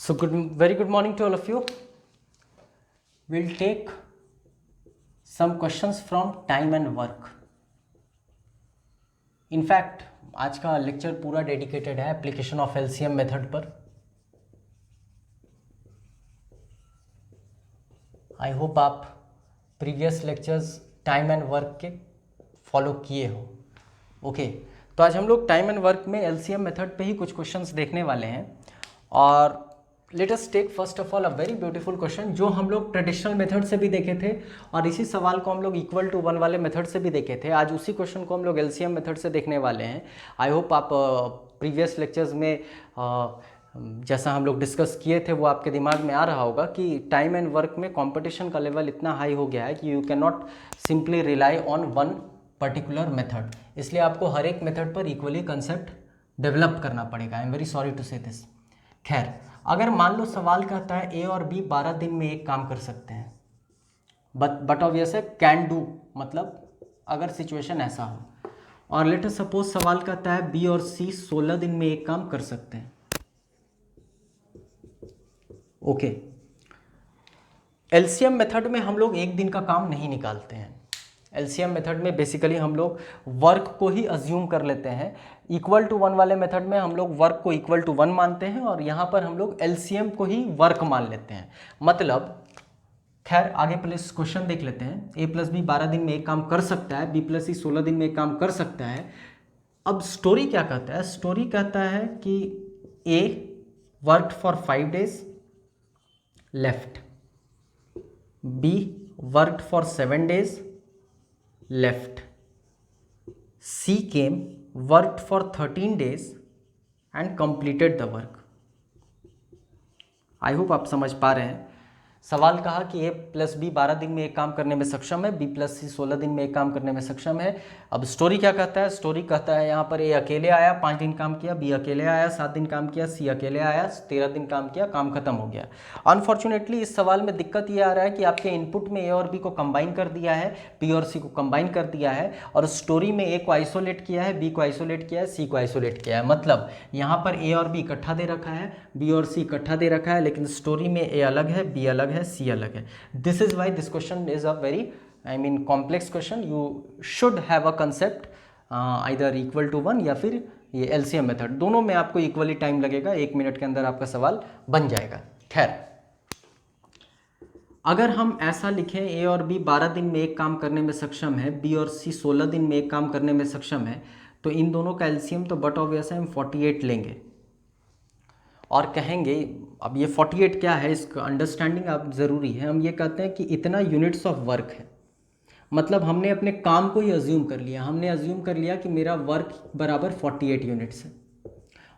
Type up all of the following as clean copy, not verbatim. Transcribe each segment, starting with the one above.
So very good morning to all of you. We'll take some questions from time and work. In fact, आज का lecture पूरा dedicated है application of LCM method पर. I hope आप previous lectures time and work के follow किए हो. Okay, तो आज हम लोग टाइम एंड वर्क में एलसीएम मेथड पे ही कुछ क्वेश्चंस देखने वाले हैं. और let us take first of all a very beautiful question जो हम लोग ट्रेडिशनल मेथड से भी देखे थे और इसी सवाल को हम लोग इक्वल टू वन वाले मेथड से भी देखे थे. आज उसी क्वेश्चन को हम लोग एलसीएम मेथड से देखने वाले हैं. आई होप आप प्रीवियस लेक्चर्स में जैसा हम लोग डिस्कस किए थे वो आपके दिमाग में आ रहा होगा कि टाइम एंड वर्क में कंपटीशन का लेवल इतना हाई हो गया है कि you can not simply rely on one particular method. इसलिए आपको हर एक मेथड पर इक्वली कंसेप्ट डेवलप करना पड़ेगा. I am very sorry to say this. खैर, अगर मान लो सवाल कहता है ए और बी 12 दिन में एक काम कर सकते हैं, बट ऑब्वियस है कैन डू, मतलब अगर सिचुएशन ऐसा हो. और लेट अस सपोज सवाल कहता है बी और सी 16 दिन में एक काम कर सकते हैं. ओके, एलसीएम मेथड में हम लोग एक दिन का काम नहीं निकालते हैं. एलसीएम मेथड में बेसिकली हम लोग वर्क को ही अज्यूम कर लेते हैं. इक्वल टू वन वाले मेथड में हम लोग वर्क को इक्वल टू वन मानते हैं और यहाँ पर हम लोग एलसीएम को ही वर्क मान लेते हैं. मतलब खैर आगे पहले इस क्वेश्चन देख लेते हैं. ए प्लस बी 12 दिन में एक काम कर सकता है, बी प्लस सी 16 दिन में एक काम कर सकता है. अब स्टोरी क्या कहता है? स्टोरी कहता है कि A worked for 5 days left, B worked for 7 days left, C came, worked for 13 days and completed the work. I hope आप समझ पा रहे हैं. सवाल कहा कि ए प्लस बी 12 दिन में एक काम करने में सक्षम है, बी प्लस सी 16 दिन में एक काम करने में सक्षम है. अब स्टोरी क्या कहता है? स्टोरी कहता है यहाँ पर ए अकेले आया 5 दिन काम किया, बी अकेले आया 7 दिन काम किया, सी अकेले आया 13 दिन काम किया, काम खत्म हो गया. अनफॉर्चुनेटली इस सवाल में दिक्कत ये आ रहा है कि आपके इनपुट में ए और बी को कंबाइन कर दिया है, बी और सी को कंबाइन कर दिया है और स्टोरी में ए को आइसोलेट किया है, बी को आइसोलेट किया है, सी को आइसोलेट किया है. मतलब यहाँ पर ए और बी इकट्ठा दे रखा है, बी और सी इकट्ठा दे रखा है, लेकिन स्टोरी में ए अलग है, बी अलग है, सी अलग है. This is why this question is a very, I mean, complex question. You should have a concept either equal to 1 या फिर ये LCM मेथड. दोनों में आपको इक्वली टाइम लगेगा, 1 मिनट के अंदर आपका सवाल बन जाएगा. खैर, अगर हम ऐसा लिखें ए और बी 12 दिन में एक काम करने में सक्षम है, बी और सी 16 दिन में एक काम करने में सक्षम है, तो इन दोनों का LCM तो बट ऑब्वियस है हम 48 लेंगे और कहेंगे. अब ये 48 क्या है, इसका अंडरस्टैंडिंग आप ज़रूरी है. हम ये कहते हैं कि इतना यूनिट्स ऑफ वर्क है, मतलब हमने अपने काम को ही अज्यूम कर लिया. हमने अज्यूम कर लिया कि मेरा वर्क बराबर 48 यूनिट्स है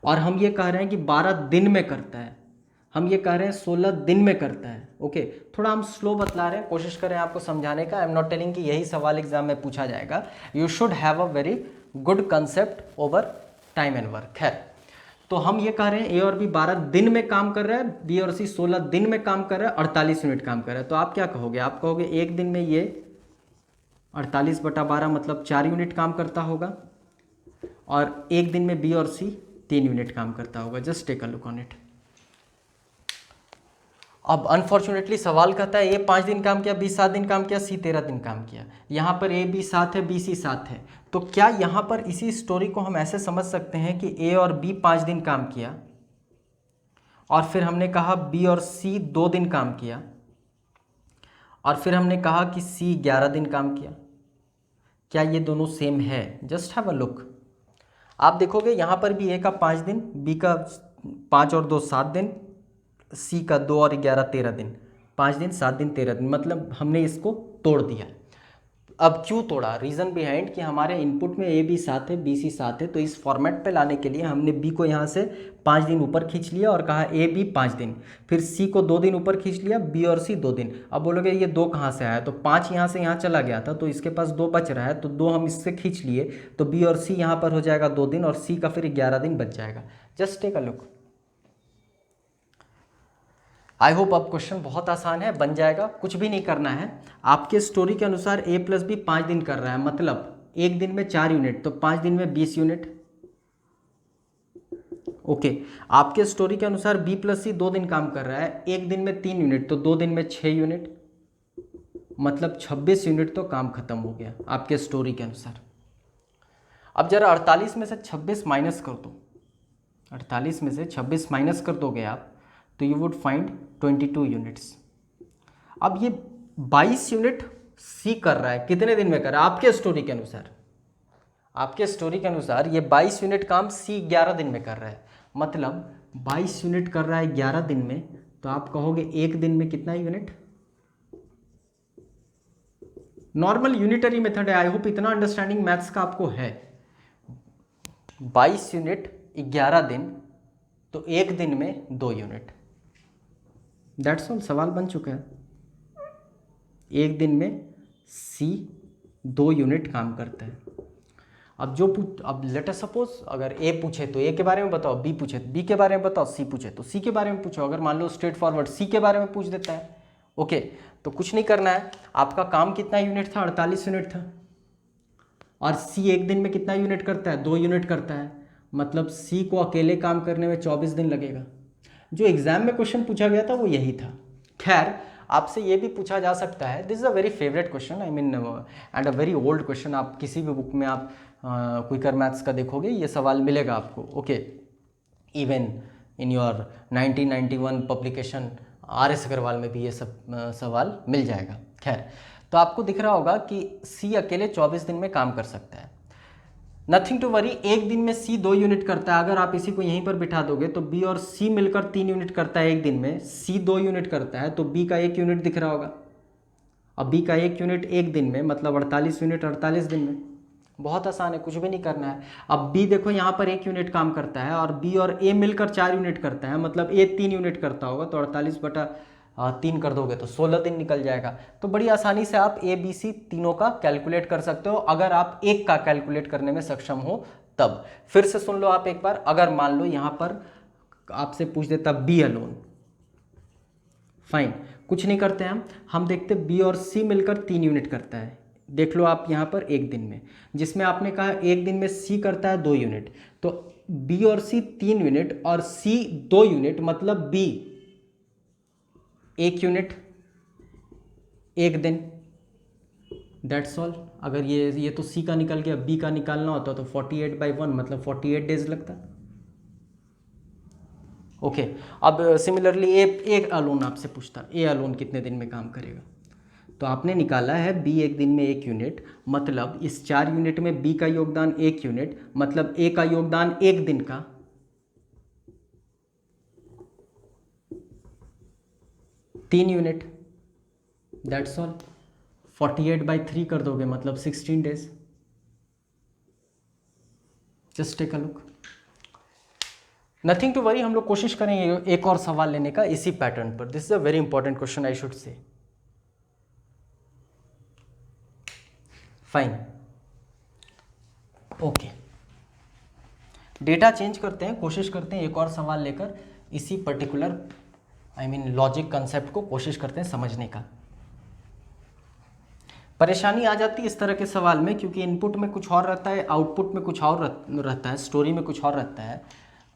और हम ये कह रहे हैं कि 12 दिन में करता है, हम ये कह रहे हैं 16 दिन में करता है. ओके, थोड़ा हम स्लो बतला रहे हैं, कोशिश करें आपको समझाने का. आई एम नॉट टेलिंग कि यही सवाल एग्जाम में पूछा जाएगा. You should have a very good concept over time and work. खैर, तो हम ये कह रहे हैं ए और बी 12 दिन में काम कर रहा है, बी और सी 16 दिन में काम कर रहा है, 48 यूनिट काम कर रहा है. तो आप क्या कहोगे? आप कहोगे एक दिन में ये 48/12 मतलब 4 यूनिट काम करता होगा और एक दिन में बी और सी 3 यूनिट काम करता होगा. Just take a look on it. अब अनफॉर्चुनेटली सवाल कहता है ए 5 दिन काम किया, बी 7 दिन काम किया, सी 13 दिन काम किया. यहाँ पर ए बी 7 है, बी सी 7 है. तो क्या यहाँ पर इसी स्टोरी को हम ऐसे समझ सकते हैं कि ए और बी 5 दिन काम किया और फिर हमने कहा बी और सी 2 दिन काम किया और फिर हमने कहा कि सी 11 दिन काम किया. क्या ये दोनों सेम है? Just have a look. आप देखोगे यहाँ पर भी ए का 5 दिन, बी का 5 और 2 7 दिन, सी का 2 और 11 13 दिन, 5 दिन 7 दिन 13 दिन. मतलब हमने इसको तोड़ दिया. अब क्यों तोड़ा? रीज़न बिहाइंड कि हमारे इनपुट में ए बी 7 है, बी सी 7 है, तो इस फॉर्मेट पे लाने के लिए हमने बी को यहाँ से 5 दिन ऊपर खींच लिया और कहा ए बी 5 दिन, फिर सी को 2 दिन ऊपर खींच लिया, बी और सी 2 दिन. अब बोलोगे ये 2 कहाँ से आया? तो 5 यहाँ से यहाँ चला गया था तो इसके पास 2 बच रहा है, तो 2 हम इससे खींच लिए, तो बी और सी यहाँ पर हो जाएगा 2 दिन और सी का फिर 11 दिन बच जाएगा. Just take a look. I hope अब क्वेश्चन बहुत आसान है, बन जाएगा. कुछ भी नहीं करना है. आपके स्टोरी के अनुसार ए प्लस बी 5 दिन कर रहा है, मतलब एक दिन में 4 यूनिट, तो 5 दिन में 20 यूनिट. ओके, आपके स्टोरी के अनुसार बी प्लस सी 2 दिन काम कर रहा है, एक दिन में 3 यूनिट, तो 2 दिन में 6 यूनिट, मतलब 26 यूनिट तो काम खत्म हो गया आपके स्टोरी के अनुसार। अब जरा 48 में से 26 माइनस कर दो, 48 में से 26 माइनस कर दोगे आप, तो यू वुड फाइंड 22 यूनिट्स। अब ये 22 यूनिट सी कर रहा है, कितने दिन में कर रहा है आपके स्टोरी के अनुसार? आपके स्टोरी के अनुसार ये 22 यूनिट काम सी 11 दिन में कर रहा है, मतलब 22 यूनिट कर रहा है 11 दिन में, तो आप कहोगे एक दिन में कितना यूनिट? नॉर्मल यूनिटरी मेथड है, आई होप इतना अंडरस्टैंडिंग मैथ्स का आपको है। 22 यूनिट 11 दिन, तो एक दिन में 2 यूनिट, दैट्स ऑल, सवाल बन चुका है। एक दिन में सी 2 यूनिट काम करता है। अब लेट अस सपोज अगर ए पूछे तो ए के बारे में बताओ, बी पूछे तो बी के बारे में बताओ, सी पूछे तो सी के बारे में पूछो। अगर मान लो स्ट्रेट फॉरवर्ड सी के बारे में पूछ देता है, ओके, तो कुछ नहीं करना है, आपका काम कितना यूनिट था? 48 यूनिट था। और सी एक दिन में कितना यूनिट करता है? 2 यूनिट करता है, मतलब सी को अकेले काम करने में 24 दिन लगेगा। जो एग्जाम में क्वेश्चन पूछा गया था वो यही था। खैर, आपसे ये भी पूछा जा सकता है, this is a very favourite question, I mean and a very old question. आप किसी भी बुक में आप क्विकर मैथ्स का देखोगे ये सवाल मिलेगा आपको, okay, even in your 1991 publication RS Agarwal में भी ये सब सवाल मिल जाएगा। खैर, तो आपको दिख रहा होगा कि सी अकेले 24 दिन में काम कर सकता है। नथिंग टू वरी, एक दिन में सी 2 यूनिट करता है। अगर आप इसी को यहीं पर बिठा दोगे तो बी और सी मिलकर 3 यूनिट करता है एक दिन में, सी 2 यूनिट करता है, तो बी का 1 यूनिट दिख रहा होगा। अब बी का 1 यूनिट एक दिन में, मतलब 48 यूनिट 48 दिन में। बहुत आसान है, कुछ भी नहीं करना है। अब बी देखो यहाँ पर 1 यूनिट काम करता है, और बी और ए मिलकर 4 यूनिट करता है, मतलब ए 3 यूनिट करता होगा, तो 48/3 कर दोगे तो 16 दिन निकल जाएगा। तो बड़ी आसानी से आप ए बी सी तीनों का कैलकुलेट कर सकते हो, अगर आप एक का कैलकुलेट करने में सक्षम हो तब। फिर से सुन लो आप एक बार, अगर मान लो यहाँ पर आपसे पूछ देता बी अलोन, फाइन, कुछ नहीं करते हैं हम देखते बी और सी मिलकर 3 यूनिट करता है। देख लो आप यहाँ पर एक दिन में, जिसमें आपने कहा एक दिन में सी करता है 2 यूनिट, तो बी और सी 3 यूनिट और सी 2 यूनिट, मतलब बी 1 यूनिट एक दिन, दैट्स ऑल। अगर ये तो सी का निकल गया, बी का निकालना होता तो 48/1 मतलब 48 डेज लगता। ओके, अब सिमिलरली ए अलोन आपसे पूछता, ए अलोन कितने दिन में काम करेगा? तो आपने निकाला है बी एक दिन में 1 यूनिट, मतलब इस 4 यूनिट में बी का योगदान 1 यूनिट, मतलब ए का योगदान 1 दिन का, 3 यूनिट, दैट्स ऑल। 48/3 कर दोगे मतलब 16 days. Just take a look, nothing to worry. हम लोग कोशिश करेंगे एक और सवाल लेने का इसी पैटर्न पर। This is a very important question, I should say. Fine, okay, data change करते हैं, कोशिश करते हैं एक और सवाल लेकर इसी पर्टिकुलर लॉजिक कंसेप्ट को कोशिश करते हैं समझने का। परेशानी आ जाती है इस तरह के सवाल में, क्योंकि इनपुट में कुछ और रहता है, आउटपुट में कुछ और रहता है, स्टोरी में कुछ और रहता है।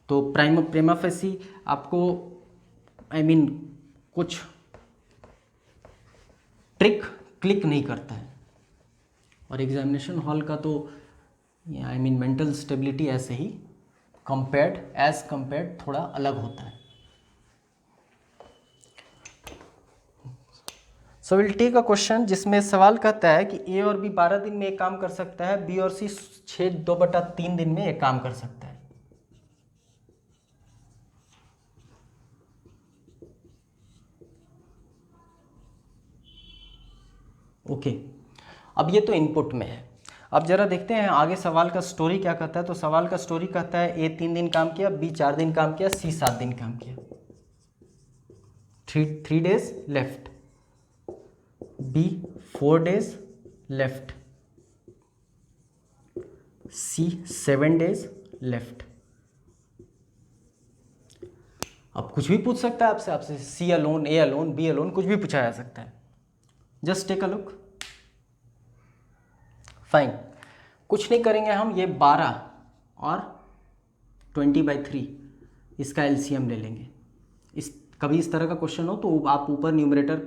तो प्रेमा फेसी आपको कुछ ट्रिक क्लिक नहीं करता है, और एग्जामिनेशन हॉल का तो मेंटल स्टेबिलिटी ऐसे ही एज कंपेयर्ड थोड़ा अलग होता है। So will take a question जिसमें सवाल कहता है कि ए और बी 12 दिन में एक काम कर सकता है, बी और सी 2/3 दिन में एक काम कर सकता है। ओके, अब ये तो इनपुट में है। अब जरा देखते हैं आगे सवाल का स्टोरी क्या कहता है। तो सवाल का स्टोरी कहता है ए 3 दिन काम किया, बी 4 दिन काम किया, सी 7 दिन काम किया, 3 days left, B 4 days left, C 7 days left. अब कुछ भी पूछ सकता है आपसे C alone, A alone, B alone, कुछ भी पूछा जा सकता है। Just take a look, fine, कुछ नहीं करेंगे हम। ये 12 और 20/3 इसका एलसीएम ले लेंगे। कभी इस तरह का क्वेश्चन हो तो आप ऊपर न्यूमरेटर,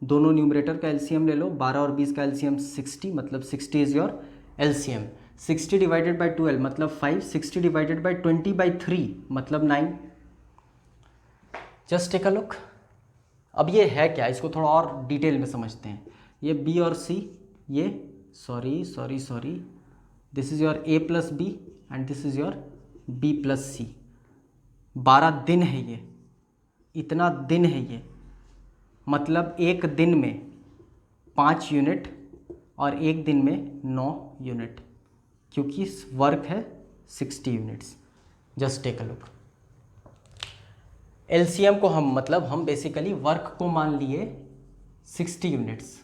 दोनों न्यूमरेटर का एलसीएम ले लो। 12 और 20 का एलसीएम 60, मतलब 60 is your LCM. 60 divided by 12 मतलब 5, 60 डिवाइडेड बाई 20/3 मतलब 9। Just take a look. अब ये है क्या, इसको थोड़ा और डिटेल में समझते हैं। ये बी और सी, ये sorry this is your A plus B and this is your B plus C. 12 दिन है ये, इतना दिन है ये, मतलब एक दिन में 5 यूनिट और एक दिन में 9 यूनिट, क्योंकि वर्क है 60 units. Just take a look. LCM को हम बेसिकली वर्क को मान लिए 60 यूनिट्स।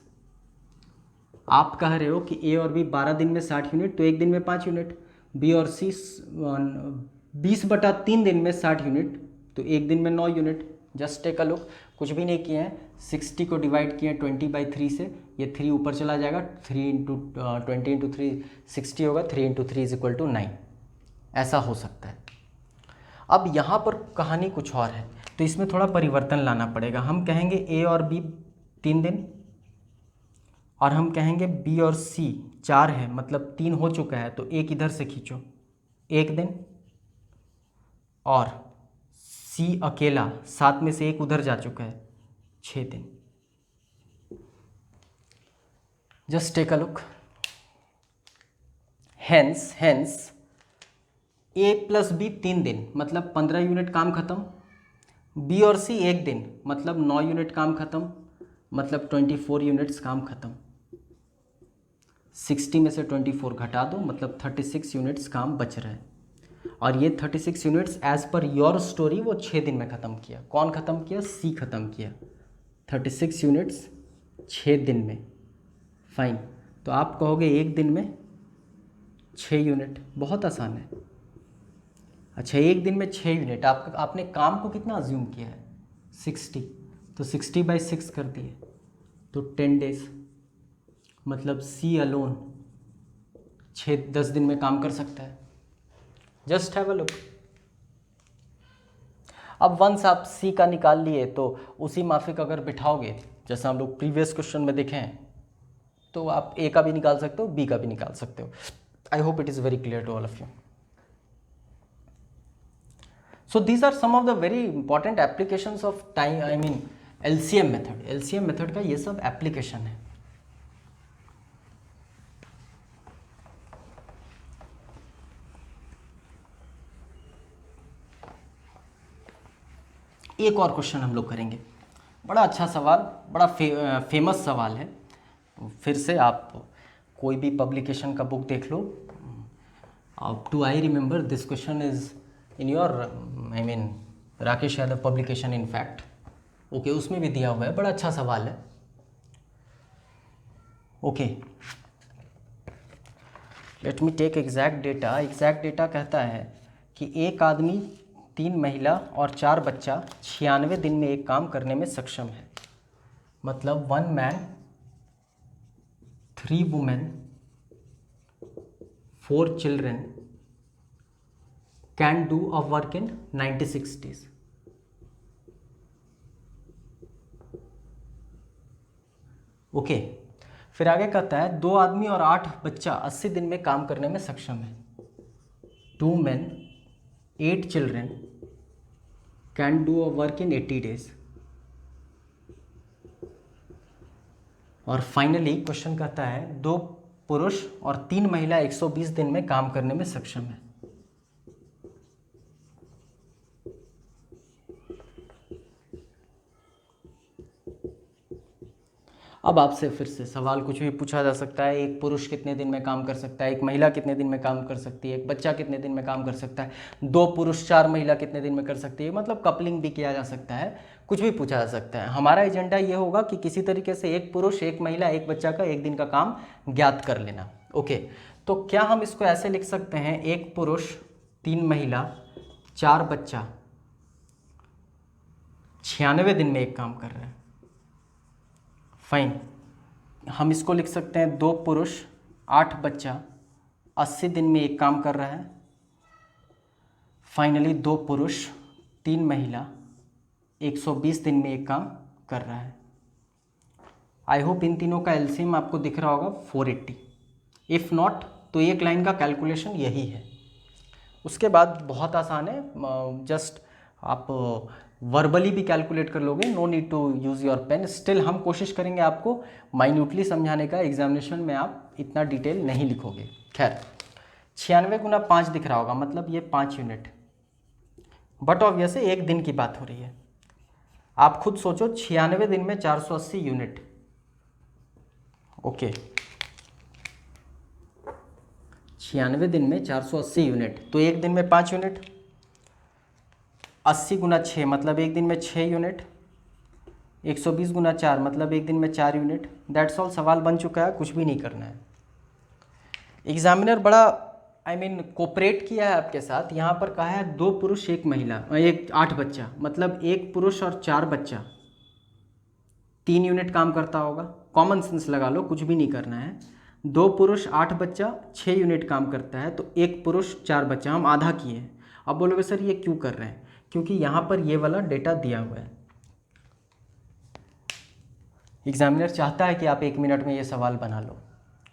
आप कह रहे हो कि ए और बी 12 दिन में 60 यूनिट, तो एक दिन में 5 यूनिट। बी और सी 20/3 दिन में 60 यूनिट, तो एक दिन में 9 unit. Just take a look. कुछ भी नहीं किए हैं, 60 को डिवाइड किए हैं 20/3 से, ये 3 ऊपर चला जाएगा, 3 × 20 × 3 60 होगा, 3 × 3 = 9। ऐसा हो सकता है। अब यहाँ पर कहानी कुछ और है, तो इसमें थोड़ा परिवर्तन लाना पड़ेगा। हम कहेंगे ए और बी 3 दिन, और हम कहेंगे बी और सी 4 है, मतलब 3 हो चुका है, तो एक इधर से खींचो 1 दिन, और सी अकेला 7 में से 1 उधर जा चुका है 6 दिन। Just take a look. Hence A plus B 3 दिन मतलब 15 यूनिट काम खत्म। बी और सी 1 दिन मतलब 9 यूनिट काम खत्म, मतलब 24 यूनिट्स काम खत्म। 60 में से 24 घटा दो, मतलब 36 यूनिट्स काम बच रहे हैं। और ये 36 units as per your story वो 6 दिन में ख़त्म किया। कौन ख़त्म किया? सी ख़त्म किया। 36 यूनिट्स 6 दिन में। फाइन। तो आप कहोगे एक दिन में 6 यूनिट, बहुत आसान है। अच्छा, एक दिन में 6 यूनिट, आपने काम को कितना अज्यूम किया है? 60, तो 60/6 कर दिए, तो 10 डेज, मतलब सी अलोन 6-10 दिन में काम कर सकता है। Just have a look. अब वंस आप सी का निकाल लिए तो उसी माफिक अगर बिठाओगे, जैसा हम लोग प्रीवियस क्वेश्चन में देखे हैं, तो आप ए का भी निकाल सकते हो, बी का भी निकाल सकते हो। I hope it is very clear to all of you. So these are some of the very important applications of LCM method। LCM method का ये सब एप्लीकेशन है। एक और क्वेश्चन हम लोग करेंगे, बड़ा अच्छा सवाल, बड़ा फेमस सवाल है। फिर से आप कोई भी पब्लिकेशन का बुक देख लो। To I remember this question is in your Rakesh Yadav publication in fact. Okay, उसमें भी दिया हुआ है, बड़ा अच्छा सवाल है। Okay, let me take exact data. Exact data कहता है कि एक आदमी, 3 महिला और 4 बच्चा 96 दिन में एक काम करने में सक्षम है। मतलब 1 man 3 women 4 children can do a work in 96 days. Okay, फिर आगे कहता है 2 आदमी और 8 बच्चा 80 दिन में काम करने में सक्षम है। 2 men 8 children can do a work in 80 days। और फाइनली क्वेश्चन कहता है 2 पुरुष और 3 महिला 120 दिन में काम करने में सक्षम है। अब आपसे फिर से सवाल कुछ भी पूछा जा सकता है। एक पुरुष कितने दिन में काम कर सकता है, एक महिला कितने दिन में काम कर सकती है, एक बच्चा कितने दिन में काम कर सकता है, 2 पुरुष 4 महिला कितने दिन में कर सकती है, मतलब कपलिंग भी किया जा सकता है, कुछ भी पूछा जा सकता है। हमारा एजेंडा ये होगा कि किसी तरीके से एक पुरुष, एक महिला, एक बच्चा का एक दिन का काम ज्ञात कर लेना। ओके, तो क्या हम इसको ऐसे लिख सकते हैं, एक पुरुष 3 महिला 4 बच्चा 96 दिन में एक काम कर रहा है। फाइन, हम इसको लिख सकते हैं 2 पुरुष 8 बच्चा 80 दिन में एक काम कर रहा है। फाइनली 2 पुरुष 3 महिला 120 दिन में एक काम कर रहा है। आई होप इन तीनों का एलसीएम आपको दिख रहा होगा 480। इफ़ नॉट तो एक लाइन का कैलकुलेशन यही है। उसके बाद बहुत आसान है, जस्ट आप वर्बली भी कैलकुलेट कर लोगे, no need to use your pen. Still हम कोशिश करेंगे आपको माइन्यूटली समझाने का, एग्जामिनेशन में आप इतना डिटेल नहीं लिखोगे। खैर 96 गुना 5 दिख रहा होगा, मतलब ये 5 यूनिट, बट ऑब्वियस है एक दिन की बात हो रही है। आप खुद सोचो 96 दिन में 480 यूनिट, ओके 96 दिन में 480 यूनिट, तो एक दिन में 5 यूनिट। 80 गुना 6 मतलब एक दिन में 6 यूनिट। 120 गुना 4 मतलब एक दिन में 4 यूनिट। दैट्स ऑल, सवाल बन चुका है, कुछ भी नहीं करना है। एग्जामिनर बड़ा कोऑपरेट किया है आपके साथ। यहाँ पर कहा है 2 पुरुष 1 महिला, 8 बच्चा, मतलब 1 पुरुष और 4 बच्चा 3 यूनिट काम करता होगा। कॉमन सेंस लगा लो, कुछ भी नहीं करना है। 2 पुरुष 8 बच्चा 6 यूनिट काम करता है, तो 1 पुरुष 4 बच्चा, हम आधा किए हैं। अब बोलोगे सर ये क्यों कर रहे हैं? क्योंकि यहाँ पर ये वाला डेटा दिया हुआ है। एग्जामिनर चाहता है कि आप 1 मिनट में ये सवाल बना लो।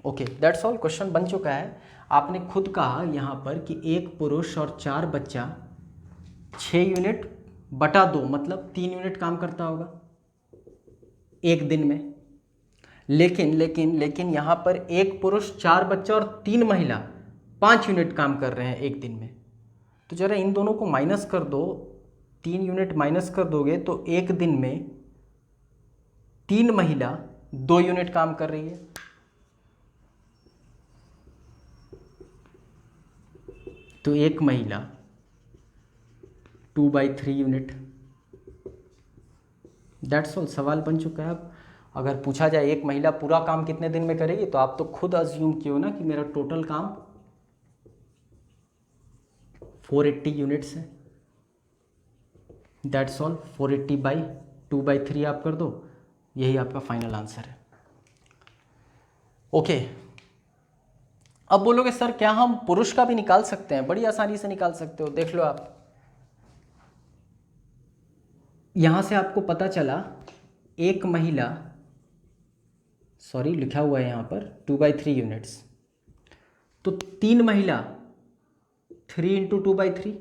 ओके दैट्स ऑल, क्वेश्चन बन चुका है। आपने खुद कहा यहाँ पर कि 1 पुरुष और 4 बच्चा 6 यूनिट बटा 2 मतलब 3 यूनिट काम करता होगा एक दिन में। लेकिन लेकिन लेकिन यहाँ पर 1 पुरुष 4 बच्चा और 3 महिला 5 यूनिट काम कर रहे हैं एक दिन में। तो जरा इन दोनों को माइनस कर दो, 3 यूनिट माइनस कर दोगे तो एक दिन में 3 महिला 2 यूनिट काम कर रही है। तो 1 महिला 2/3 यूनिट। दैट्स ऑल, सवाल बन चुका है। अब अगर पूछा जाए 1 महिला पूरा काम कितने दिन में करेगी, तो आप तो खुद अज्यूम किए हो ना कि मेरा टोटल काम 480 यूनिट्स है। दैट्स ऑल, 480/2/3 आप कर दो, यही आपका फाइनल आंसर है। ओके अब बोलोगे सर क्या हम पुरुष का भी निकाल सकते हैं? बड़ी आसानी से निकाल सकते हो, देख लो आप। यहां से आपको पता चला 1 महिला, सॉरी लिखा हुआ है यहाँ पर 2/3 यूनिट्स, तो 3 महिला 3 × 2/3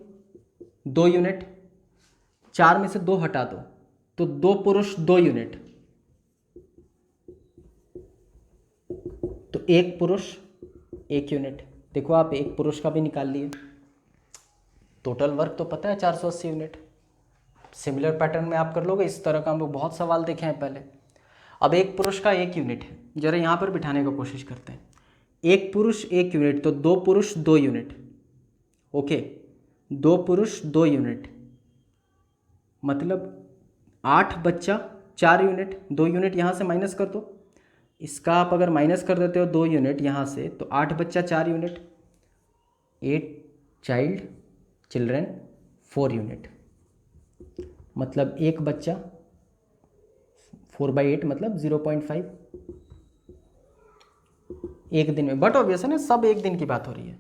2 यूनिट। 4 में से 2 हटा दो तो 2 पुरुष 2 यूनिट, तो 1 पुरुष 1 यूनिट। देखो आप 1 पुरुष का भी निकाल लिए। टोटल वर्क तो पता है 480 यूनिट। सिमिलर पैटर्न में आप कर लोगे। इस तरह का हम लोग बहुत सवाल देखे हैं पहले। अब 1 पुरुष का 1 यूनिट है, जरा यहाँ पर बिठाने की कोशिश करते हैं। 1 पुरुष 1 यूनिट, तो 2 पुरुष 2 यूनिट, ओके 2 पुरुष 2 यूनिट, मतलब 8 बच्चा 4 यूनिट। 2 यूनिट यहाँ से माइनस कर दो, इसका आप अगर माइनस कर देते हो 2 यूनिट यहाँ से, तो 8 बच्चा 4 यूनिट, 8 चिल्ड्रेन 4 यूनिट, मतलब 1 बच्चा 4/8 मतलब 0.5 एक दिन में। बट ऑब्वियस है ना, सब एक दिन की बात हो रही है।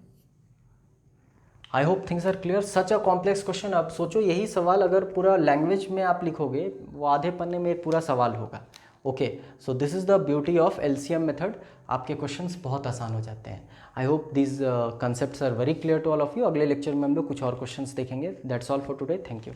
I hope things are clear. Such a complex question. आप सोचो यही सवाल अगर पूरा लैंग्वेज में आप लिखोगे, वो आधे पन्ने में एक पूरा सवाल होगा। Okay so this is the beauty of LCM method. आपके क्वेश्चंस बहुत आसान हो जाते हैं। I hope this concepts are very clear to all of you. अगले लेक्चर में हम लोग कुछ और क्वेश्चंस देखेंगे। That's all for today, thank you.